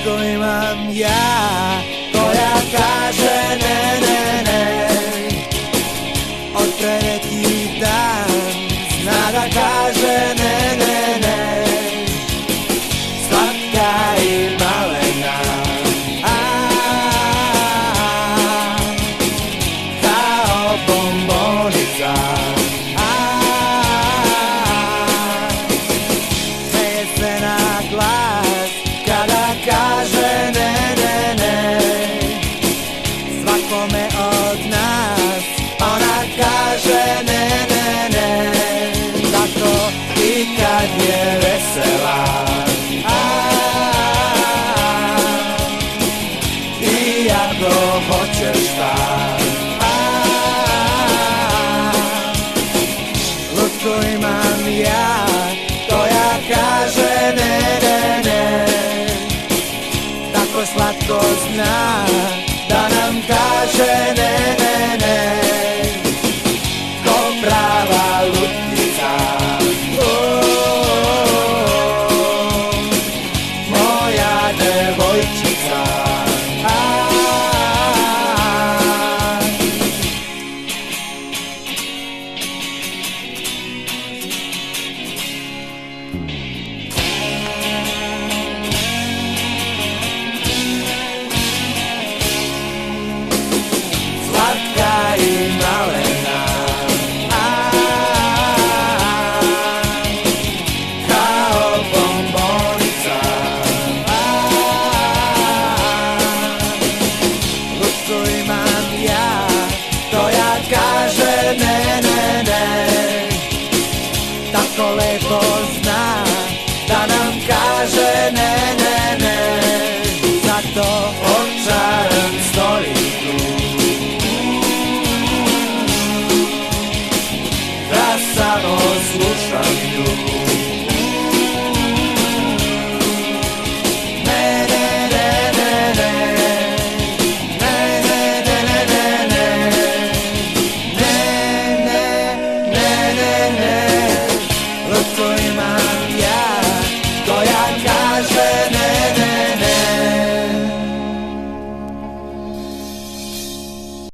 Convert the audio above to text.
Lutku imam ja, koja kaže ne, ne, ne. Od pre neki dan zna da kaže ne, ne, ne. Slatka i malena, kao bombonica. Smeje se na glas kada kaže ne, ne, ne. Svakome od nas ona kaže ne, ne, ne. Tako i kad je vesela, i ako hoćeš šta. Lutku imam ja, koja kaže ne, ne, ne. Tako slatko zna da nam kaže ne, ne, ne. Ko prava lutnica, moja devojčica. Slatka i malena, kao bombonica. Lutku imam ja, koja kaže ne, ne, ne. Tako lepo zna da nam kaže ne, ne, ne. Zato očaran stoji tu, da samo slušam nju.